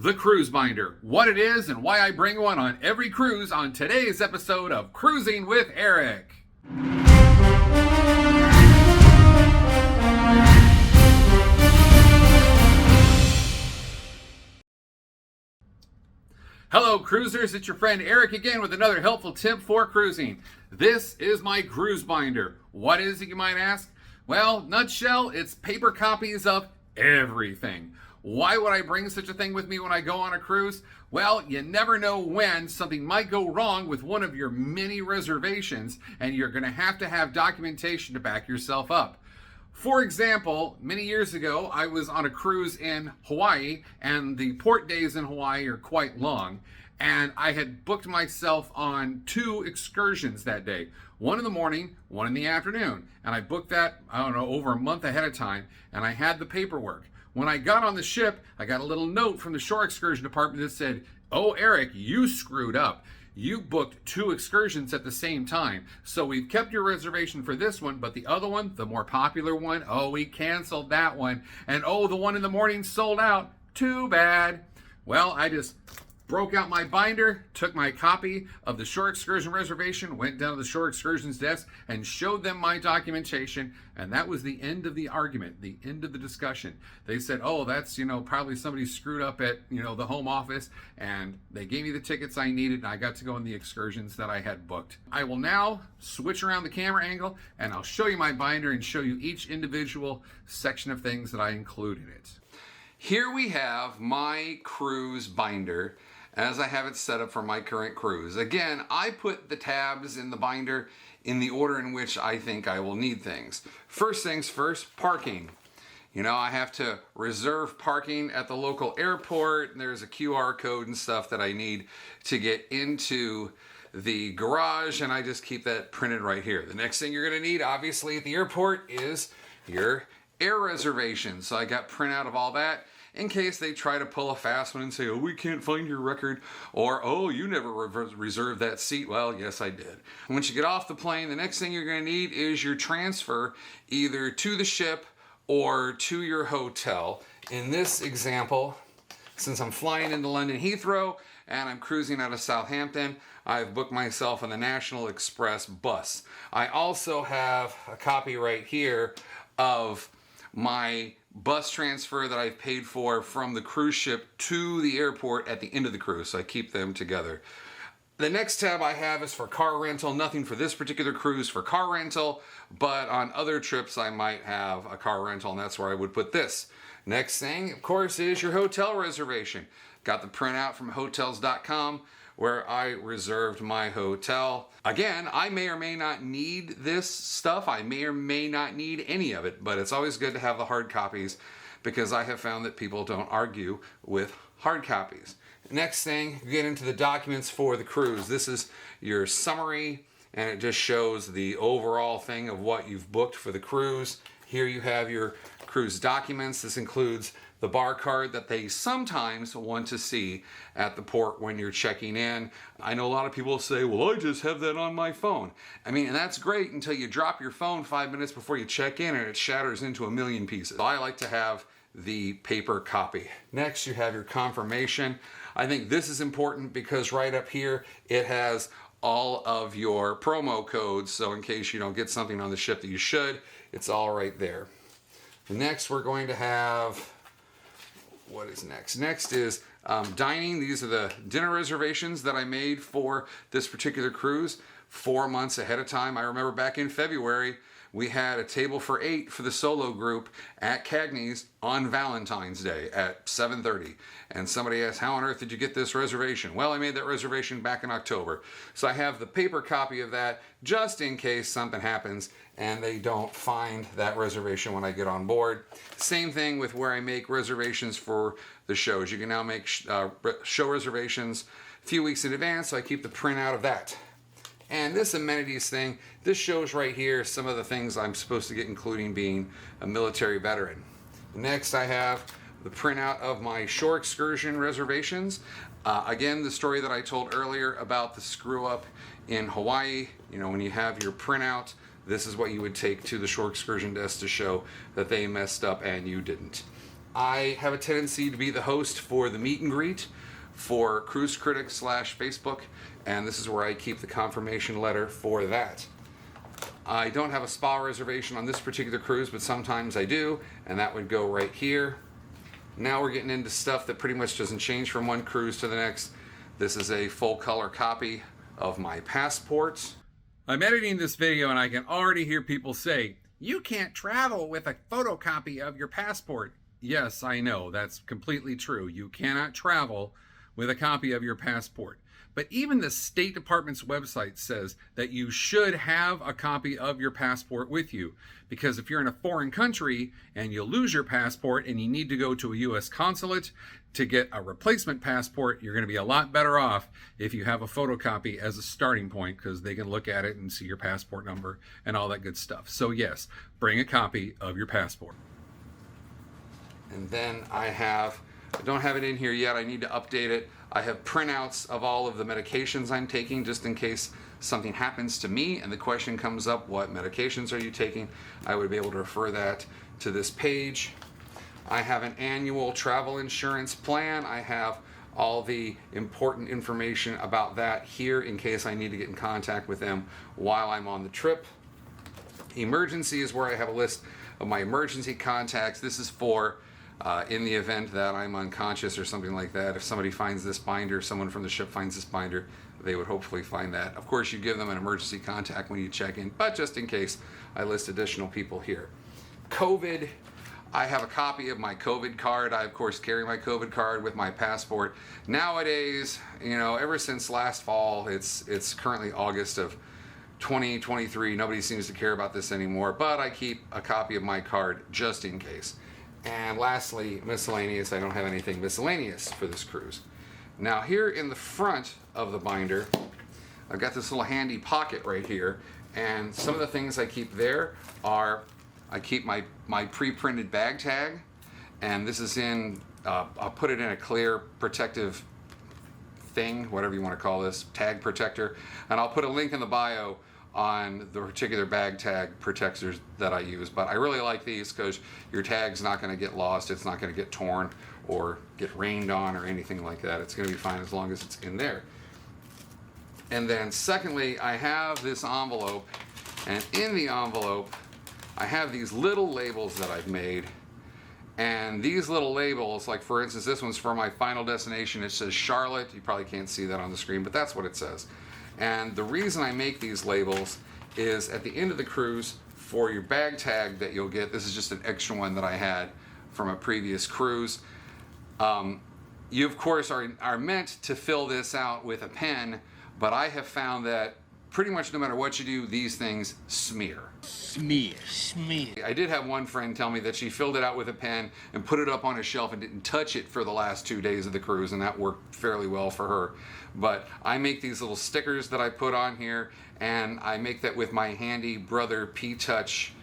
the cruise binder, what it is and why I bring one on every cruise on today's episode of Cruising with Eric. Hello cruisers, it's your friend Eric again with another helpful tip for cruising. This is my cruise binder. What is it, you might ask? Well, nutshell, it's paper copies of everything. Why would I bring such a thing with me when I go on a cruise? Well, you never know when something might go wrong with one of your many reservations, and you're going to have documentation to back yourself up. For example, many years ago, I was on a cruise in Hawaii, and the port days in Hawaii are quite long, and I had booked myself on 2 excursions that day. One in the morning, one in the afternoon. And I booked that, over a month ahead of time, and I had the paperwork. When I got on the ship, I got a little note from the shore excursion department that said, "Oh, Eric, you screwed up. You booked 2 excursions at the same time. So we've kept your reservation for this one, but the other one, the more popular one, we canceled that one. And the one in the morning sold out. Too bad." Well, I just broke out my binder, took my copy of the shore excursion reservation, went down to the shore excursions desk and showed them my documentation. And that was the end of the argument, the end of the discussion. They said, that's, probably somebody screwed up at, the home office. And they gave me the tickets I needed, and I got to go on the excursions that I had booked. I will now switch around the camera angle, and I'll show you my binder and show you each individual section of things that I include in it. Here we have my cruise binder as I have it set up for my current cruise. Again, I put the tabs in the binder in the order in which I think I will need things. First things first, parking. I have to reserve parking at the local airport, and there's a QR code and stuff that I need to get into the garage, and I just keep that printed right here. The next thing you're gonna need, obviously, at the airport is your air reservation. So I got printout of all that, in case they try to pull a fast one and say, we can't find your record, or, you never reserved that seat. Well, yes, I did. Once you get off the plane, the next thing you're going to need is your transfer, either to the ship or to your hotel. In this example, since I'm flying into London Heathrow and I'm cruising out of Southampton, I've booked myself on the National Express bus. I also have a copy right here of my bus transfer that I've paid for from the cruise ship to the airport at the end of the cruise, so I keep them together. The next tab I have is for car rental. Nothing for this particular cruise for car rental, but on other trips I might have a car rental, and that's where I would put this. Next thing, of course, is your hotel reservation. Got the printout from hotels.com where I reserved my hotel. Again, I may or may not need this stuff. I may or may not need any of it, but it's always good to have the hard copies because I have found that people don't argue with hard copies. Next thing, you get into the documents for the cruise. This is your summary, and it just shows the overall thing of what you've booked for the cruise. Here you have your cruise documents. This includes the bar card that they sometimes want to see at the port when you're checking in. I know a lot of people say, I just have that on my phone. And that's great until you drop your phone 5 minutes before you check in and it shatters into a million pieces. I like to have the paper copy. Next, you have your confirmation. I think this is important because right up here, it has all of your promo codes. So in case you don't get something on the ship that you should, it's all right there. Next, we're going to have, what is next? Next is dining. These are the dinner reservations that I made for this particular cruise 4 months ahead of time. I remember back in February, we had a table for 8 for the solo group at Cagney's on Valentine's Day at 7:30. And somebody asked, how on earth did you get this reservation? Well, I made that reservation back in October. So I have the paper copy of that just in case something happens and they don't find that reservation when I get on board. Same thing with where I make reservations for the shows. You can now make show reservations a few weeks in advance, so I keep the printout of that. And this amenities thing, this shows right here some of the things I'm supposed to get, including being a military veteran. Next, I have the printout of my shore excursion reservations. Again, the story that I told earlier about the screw up in Hawaii, when you have your printout, this is what you would take to the shore excursion desk to show that they messed up and you didn't. I have a tendency to be the host for the meet and greet for Cruise Critics / Facebook, and this is where I keep the confirmation letter for that. I don't have a spa reservation on this particular cruise, but sometimes I do, and that would go right here. Now we're getting into stuff that pretty much doesn't change from one cruise to the next. This is a full color copy of my passport. I'm editing this video and I can already hear people say, "You can't travel with a photocopy of your passport." Yes, I know, that's completely true. You cannot travel with a copy of your passport. But even the State Department's website says that you should have a copy of your passport with you. Because if you're in a foreign country and you lose your passport and you need to go to a U.S. consulate to get a replacement passport, you're going to be a lot better off if you have a photocopy as a starting point, because they can look at it and see your passport number and all that good stuff. So yes, bring a copy of your passport. And then I don't have it in here yet, I need to update it. I have printouts of all of the medications I'm taking, just in case something happens to me and the question comes up, what medications are you taking? I would be able to refer that to this page. I have an annual travel insurance plan. I have all the important information about that here in case I need to get in contact with them while I'm on the trip. Emergency is where I have a list of my emergency contacts. This is for in the event that I'm unconscious or something like that. If somebody finds this binder, someone from the ship finds this binder, they would hopefully find that. Of course, you give them an emergency contact when you check in, but just in case, I list additional people here. COVID, I have a copy of my COVID card. I, of course, carry my COVID card with my passport. Nowadays, ever since last fall, it's currently August of 2023. Nobody seems to care about this anymore, but I keep a copy of my card just in case. And lastly, miscellaneous. I don't have anything miscellaneous for this cruise. Now here in the front of the binder, I've got this little handy pocket right here, and some of the things I keep there are, I keep my pre-printed bag tag, and this is in, I'll put it in a clear protective thing, whatever you want to call this, tag protector, and I'll put a link in the bio on the particular bag tag protectors that I use. But I really like these because your tag's not going to get lost, it's not going to get torn or get rained on or anything like that. It's going to be fine as long as it's in there. And then secondly, I have this envelope, and in the envelope I have these little labels that I've made. And these little labels, like for instance, this one's for my final destination. It says Charlotte. You probably can't see that on the screen, but that's what it says. And the reason I make these labels is at the end of the cruise, for your bag tag that you'll get, this is just an extra one that I had from a previous cruise. You of course are meant to fill this out with a pen, but I have found that pretty much no matter what you do, these things smear. Smear. I did have one friend tell me that she filled it out with a pen and put it up on a shelf and didn't touch it for the last 2 days of the cruise, and that worked fairly well for her. But I make these little stickers that I put on here, and I make that with my handy Brother P-Touch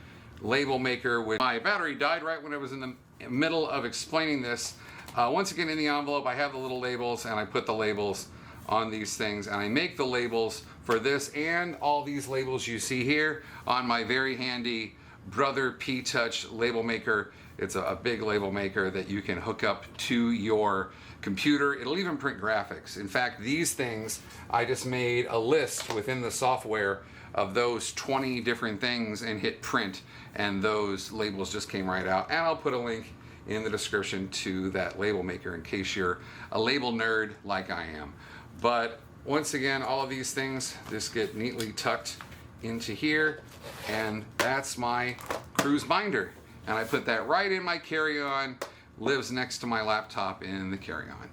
label maker. My battery died right when I was in the middle of explaining this. Once again, in the envelope I have the little labels, and I put the labels on these things, and I make the labels for this and all these labels you see here on my very handy Brother P-Touch label maker. It's a big label maker that you can hook up to your computer. It'll even print graphics. In fact, these things, I just made a list within the software of those 20 different things and hit print, and those labels just came right out. And I'll put a link in the description to that label maker in case you're a label nerd like I am. But once again, all of these things just get neatly tucked into here, and that's my cruise binder. And I put that right in my carry-on, lives next to my laptop in the carry-on.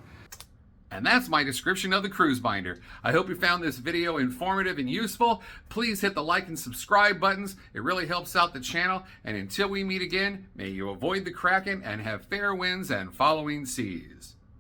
And that's my description of the cruise binder. I hope you found this video informative and useful. Please hit the like and subscribe buttons. It really helps out the channel. And until we meet again, may you avoid the Kraken and have fair winds and following seas.